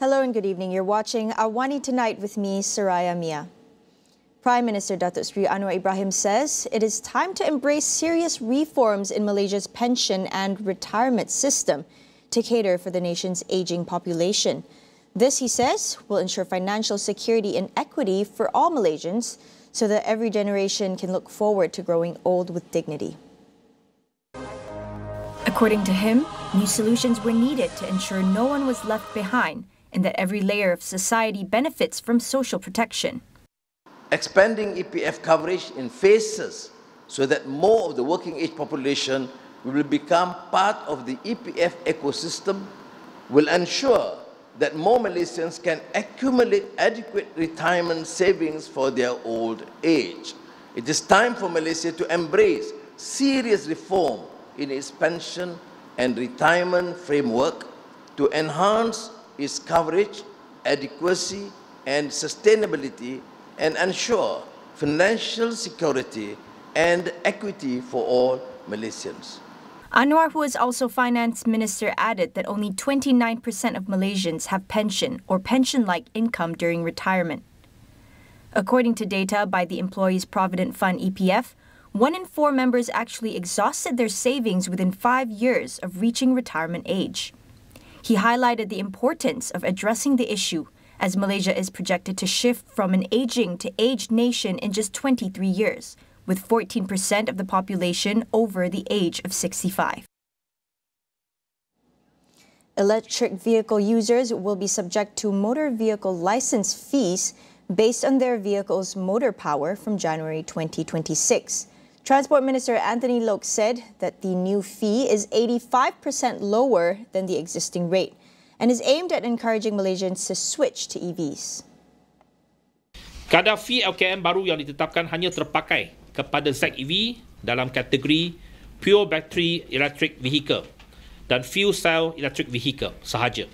Hello and good evening. You're watching AWANI Tonight with me, Saraya Mia. Prime Minister Datuk Seri Anwar Ibrahim says it is time to embrace serious reforms in Malaysia's pension and retirement system to cater for the nation's aging population. This, he says, will ensure financial security and equity for all Malaysians so that every generation can look forward to growing old with dignity. According to him, new solutions were needed to ensure no one was left behind and that every layer of society benefits from social protection. Expanding EPF coverage in phases so that more of the working age population will become part of the EPF ecosystem will ensure that more Malaysians can accumulate adequate retirement savings for their old age. It is time for Malaysia to embrace serious reform in its pension and retirement framework to enhance its coverage, adequacy and sustainability and ensure financial security and equity for all Malaysians. Anwar, who is also finance minister, added that only 29% of Malaysians have pension or pension-like income during retirement. According to data by the Employees Provident Fund EPF, 1 in 4 members actually exhausted their savings within 5 years of reaching retirement age. He highlighted the importance of addressing the issue as Malaysia is projected to shift from an aging to aged nation in just 23 years, with 14% of the population over the age of 65. Electric vehicle users will be subject to motor vehicle license fees based on their vehicle's motor power from January 2026. Transport Minister Anthony Loke said that the new fee is 85% lower than the existing rate and is aimed at encouraging Malaysians to switch to EVs. Kadar fee LKM baru yang ditetapkan hanya terpakai kepada ZEV dalam kategori Pure Battery Electric Vehicle dan Fuel Cell Electric Vehicle sahaja.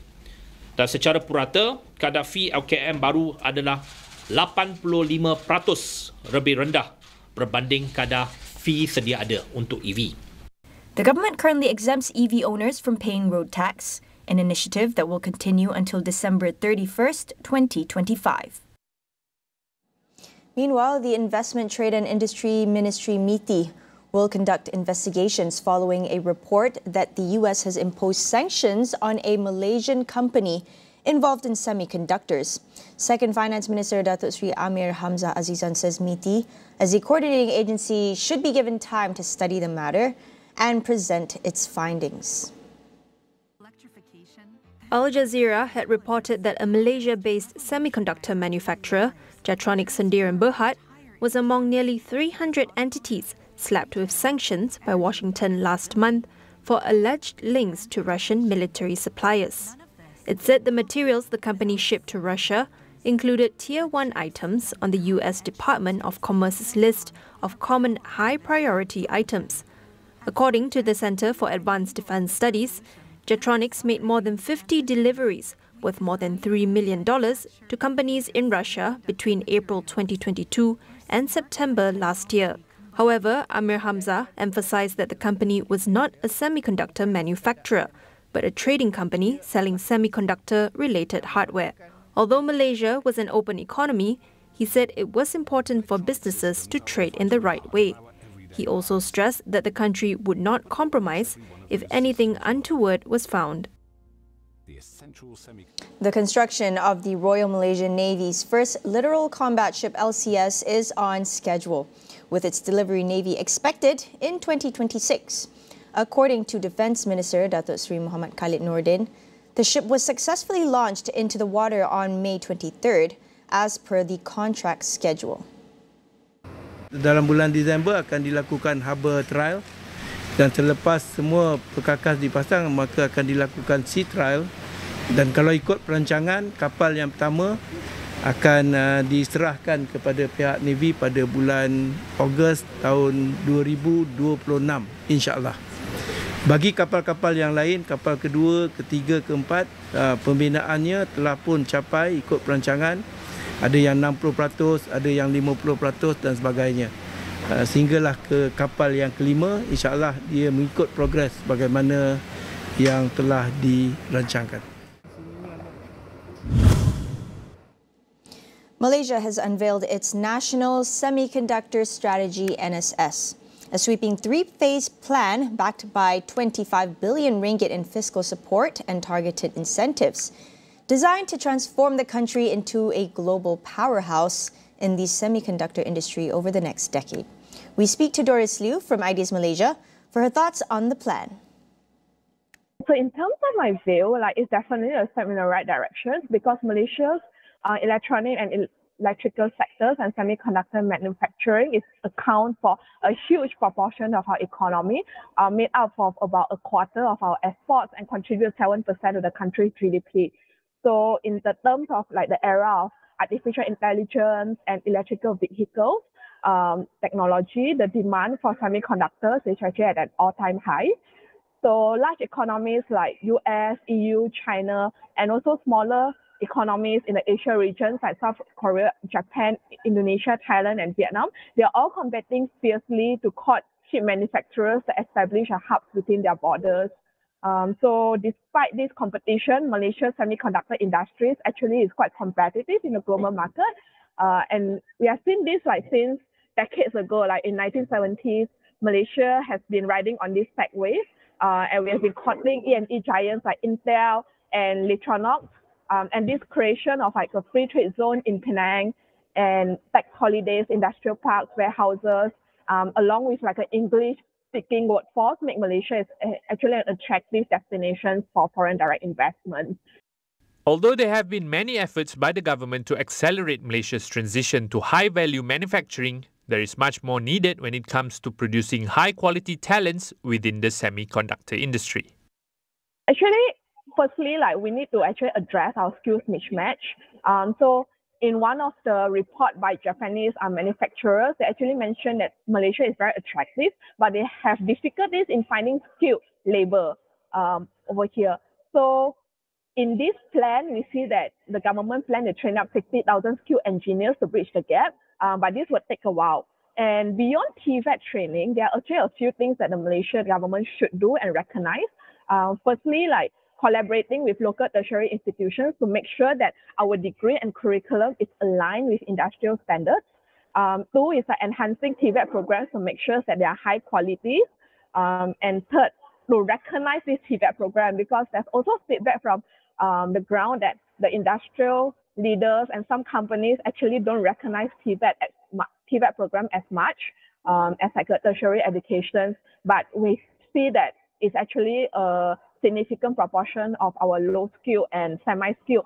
Dan secara purata, kadar fee LKM baru adalah 85% lebih rendah berbanding kadar fee sedia ada untuk EV. The government currently exempts EV owners from paying road tax, an initiative that will continue until December 31st, 2025. Meanwhile, the Investment, Trade and Industry Ministry MITI will conduct investigations following a report that the US has imposed sanctions on a Malaysian company involved in semiconductors. Second Finance Minister Datuk Seri Amir Hamzah Azizan says MITI, as a coordinating agency, should be given time to study the matter and present its findings. Al Jazeera had reported that a Malaysia-based semiconductor manufacturer, Jetronic Sendir and Berhad, was among nearly 300 entities slapped with sanctions by Washington last month for alleged links to Russian military suppliers. It said the materials the company shipped to Russia included Tier 1 items on the US Department of Commerce's list of common high-priority items. According to the Center for Advanced Defense Studies, Jetronics made more than 50 deliveries worth more than $3 million to companies in Russia between April 2022 and September last year. However, Amir Hamzah emphasized that the company was not a semiconductor manufacturer, but a trading company selling semiconductor-related hardware. Although Malaysia was an open economy, he said it was important for businesses to trade in the right way. He also stressed that the country would not compromise if anything untoward was found. The construction of the Royal Malaysian Navy's first littoral combat ship LCS is on schedule, with its delivery Navy expected in 2026. According to Defence Minister Datuk Seri Muhammad Khalid Nordin, the ship was successfully launched into the water on May 23rd, as per the contract schedule. Dalam bulan Disember akan dilakukan harbour trial dan selepas semua perkakas dipasang maka akan dilakukan sea trial, dan kalau ikut perancangan kapal yang pertama akan diserahkan kepada pihak Navy pada bulan Ogos tahun 2026 insya-Allah. Bagi kapal-kapal yang lain, kapal kedua, ketiga, keempat, pembinaannya telah pun capai ikut perancangan. Ada yang 60%, ada yang 50% dan sebagainya. Sehinggalah ke kapal yang kelima, insya-Allah dia mengikut progres bagaimana yang telah dirancangkan. Malaysia has unveiled its National Semiconductor Strategy (NSS), a sweeping three-phase plan backed by 25 billion ringgit in fiscal support and targeted incentives, designed to transform the country into a global powerhouse in the semiconductor industry over the next decade. We speak to Doris Liu from Ideas Malaysia for her thoughts on the plan. So in terms of my view, it's definitely a step in the right direction because Malaysia's electronic and electrical sectors and semiconductor manufacturing account for a huge proportion of our economy, made up of about a quarter of our exports and contribute 7% of the country's GDP. So in the terms of the era of artificial intelligence and electrical vehicles technology, the demand for semiconductors is actually at an all-time high. So large economies like US, EU, China, and also smaller economies in the Asia regions like South Korea, Japan, Indonesia, Thailand, and Vietnam, they are all competing fiercely to court chip manufacturers to establish a hub within their borders. So despite this competition, Malaysia's semiconductor industry actually is quite competitive in the global market. And we have seen this since decades ago, in 1970s, Malaysia has been riding on this tech wave. And we have been courting E&E giants like Intel and Electronics. And this creation of a free trade zone in Penang and tech holidays, industrial parks, warehouses, along with an English-speaking workforce, make Malaysia actually an attractive destination for foreign direct investment. Although there have been many efforts by the government to accelerate Malaysia's transition to high-value manufacturing, there is much more needed when it comes to producing high-quality talents within the semiconductor industry. Actually, firstly, we need to actually address our skills mismatch. So in one of the report by Japanese manufacturers, they actually mentioned that Malaysia is very attractive, but they have difficulties in finding skilled labor over here. So in this plan, we see that the government plan to train up 60,000 skilled engineers to bridge the gap, but this would take a while. And beyond TVET training, there are actually a few things that the Malaysian government should do and recognize. Firstly, collaborating with local tertiary institutions to make sure that our degree and curriculum is aligned with industrial standards. Two is enhancing TVET programs to make sure that they are high quality. And third, to recognize this TVET program because there's also feedback from the ground that the industrial leaders and some companies actually don't recognize TVET program as much as a tertiary education. But we see that it's actually a significant proportion of our low-skilled and semi-skilled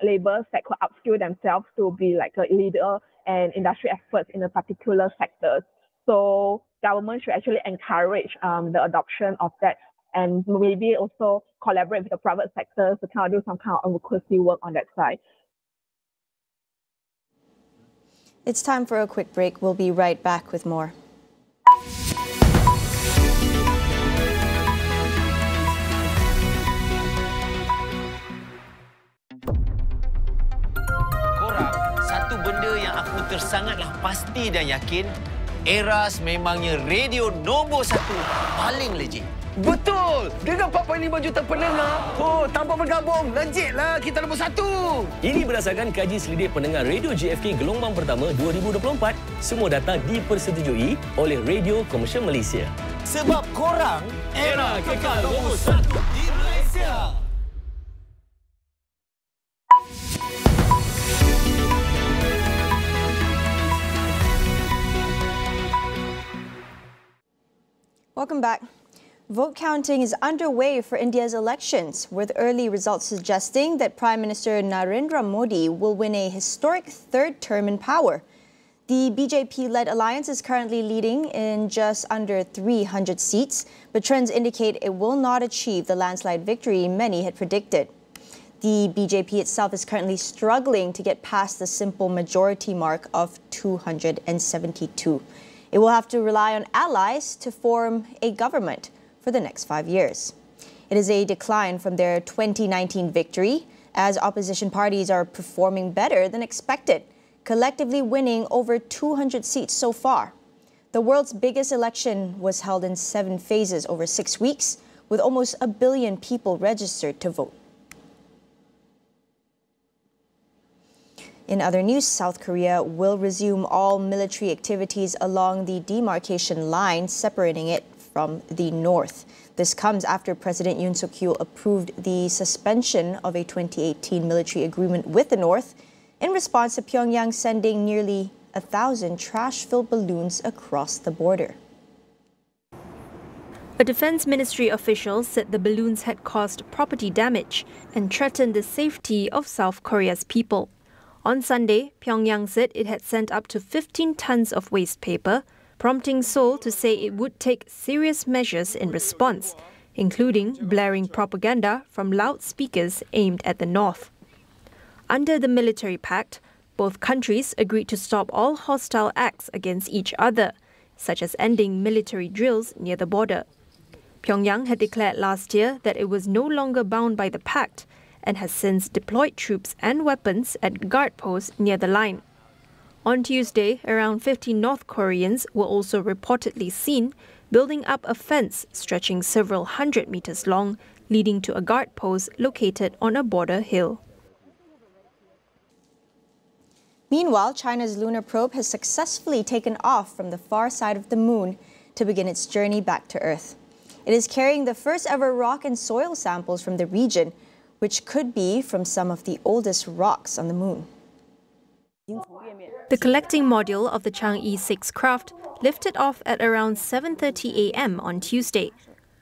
laborers that could upskill themselves to be a leader and industry experts in a particular sector. So government should actually encourage the adoption of that and maybe also collaborate with the private sector to do some kind of advocacy work on that side. It's time for a quick break. We'll be right back with more. Satu benda yang aku tersangatlah pasti dan yakin, Eras memangnya radio nombor 1 paling legit. Betul! Dengan 4.5 juta pendengar, tanpa bergabung, legitlah kita nombor 1. Ini berdasarkan kaji selidik pendengar Radio GFK gelombang pertama 2024. Semua data dipersetujui oleh Radio Komersial Malaysia. Sebab korang, era kekal nombor 1 di Malaysia. Welcome back. Vote counting is underway for India's elections, with early results suggesting that Prime Minister Narendra Modi will win a historic third term in power. The BJP-led alliance is currently leading in just under 300 seats, but trends indicate it will not achieve the landslide victory many had predicted. The BJP itself is currently struggling to get past the simple majority mark of 272. It will have to rely on allies to form a government for the next 5 years. It is a decline from their 2019 victory, as opposition parties are performing better than expected, collectively winning over 200 seats so far. The world's biggest election was held in 7 phases over 6 weeks, with almost 1 billion people registered to vote. In other news, South Korea will resume all military activities along the demarcation line separating it from the north. This comes after President Yoon Suk-yeol approved the suspension of a 2018 military agreement with the north in response to Pyongyang sending nearly 1,000 trash-filled balloons across the border. A Defense Ministry official said the balloons had caused property damage and threatened the safety of South Korea's people. On Sunday, Pyongyang said it had sent up to 15 tons of waste paper, prompting Seoul to say it would take serious measures in response, including blaring propaganda from loudspeakers aimed at the north. Under the military pact, both countries agreed to stop all hostile acts against each other, such as ending military drills near the border. Pyongyang had declared last year that it was no longer bound by the pact and has since deployed troops and weapons at guard posts near the line. On Tuesday, around 50 North Koreans were also reportedly seen building up a fence stretching several hundred meters long, leading to a guard post located on a border hill. Meanwhile, China's lunar probe has successfully taken off from the far side of the moon to begin its journey back to Earth. It is carrying the first ever rock and soil samples from the region, which could be from some of the oldest rocks on the moon. The collecting module of the Chang'e 6 craft lifted off at around 7:30 a.m. on Tuesday.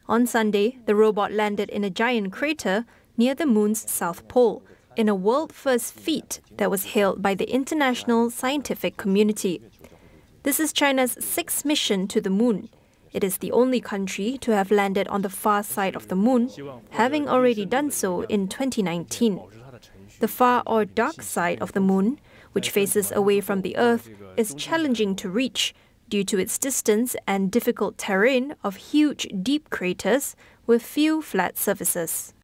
On Sunday, the robot landed in a giant crater near the moon's south pole, in a world-first feat that was hailed by the international scientific community. This is China's sixth mission to the moon. It is the only country to have landed on the far side of the moon, having already done so in 2019. The far or dark side of the moon, which faces away from the Earth, is challenging to reach due to its distance and difficult terrain of huge, deep craters with few flat surfaces.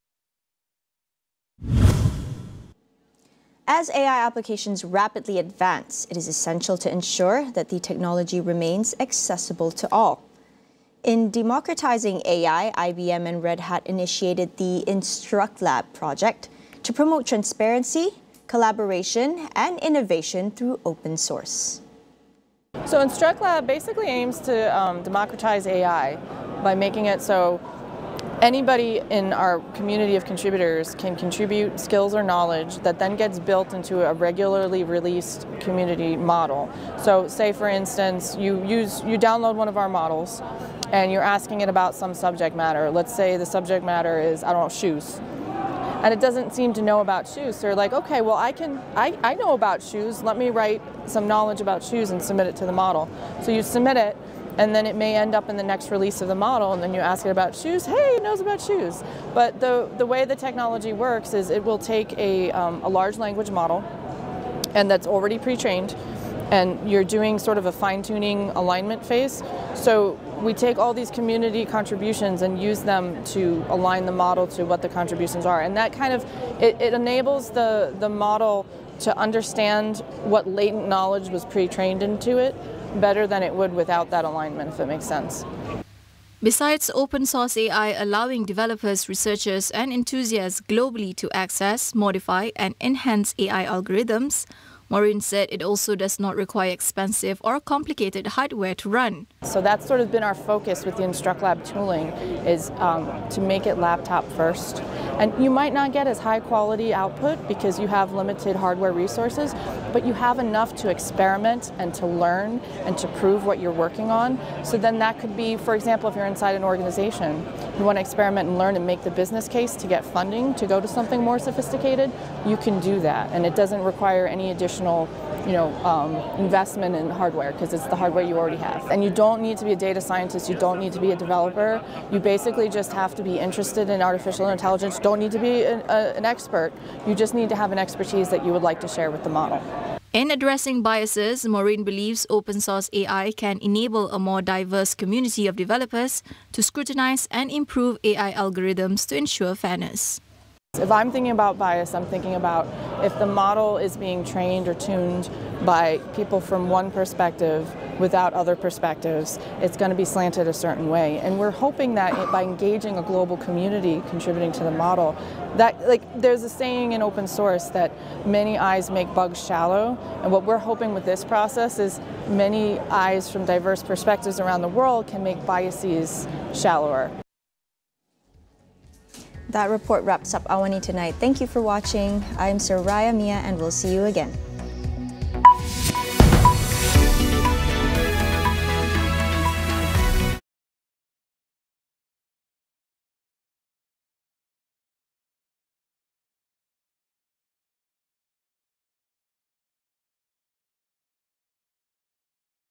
As AI applications rapidly advance, it is essential to ensure that the technology remains accessible to all. In democratizing AI, IBM and Red Hat initiated the Instruct Lab project to promote transparency, collaboration, and innovation through open source. So Instruct Lab basically aims to democratize AI by making it so anybody in our community of contributors can contribute skills or knowledge that then gets built into a regularly released community model. So say for instance, you download one of our models and you're asking it about some subject matter. Let's say the subject matter is, I don't know, shoes. And it doesn't seem to know about shoes. So you're like, okay, well I know about shoes. Let me write some knowledge about shoes and submit it to the model. So you submit it, and then it may end up in the next release of the model, and then you ask it about shoes. Hey, it knows about shoes. But the way the technology works is it will take a large language model, and that's already pre-trained, and you're doing sort of a fine-tuning alignment phase. So we take all these community contributions and use them to align the model to what the contributions are. And that kind of, it enables the model to understand what latent knowledge was pre-trained into it better than it would without that alignment, if it makes sense. Besides open source AI allowing developers, researchers, and enthusiasts globally to access, modify, and enhance AI algorithms, Maureen said it also does not require expensive or complicated hardware to run. So that's sort of been our focus with the Instruct Lab tooling, is to make it laptop first. And you might not get as high quality output because you have limited hardware resources, but you have enough to experiment and to learn and to prove what you're working on. So then that could be, for example, if you're inside an organization, you want to experiment and learn and make the business case to get funding to go to something more sophisticated, you can do that. And it doesn't require any additional investment in hardware because it's the hardware you already have. And you don't need to be a data scientist, you don't need to be a developer, you basically just have to be interested in artificial intelligence, you don't need to be an expert, you just need to have an expertise that you would like to share with the model. In addressing biases, Maureen believes open source AI can enable a more diverse community of developers to scrutinize and improve AI algorithms to ensure fairness. If I'm thinking about bias, I'm thinking about if the model is being trained or tuned by people from one perspective without other perspectives. It's going to be slanted a certain way. And we're hoping that by engaging a global community contributing to the model, that there's a saying in open source that many eyes make bugs shallow. And what we're hoping with this process is many eyes from diverse perspectives around the world can make biases shallower. That report wraps up AWANI tonight. Thank you for watching. I'm Saraya Mia, and we'll see you again.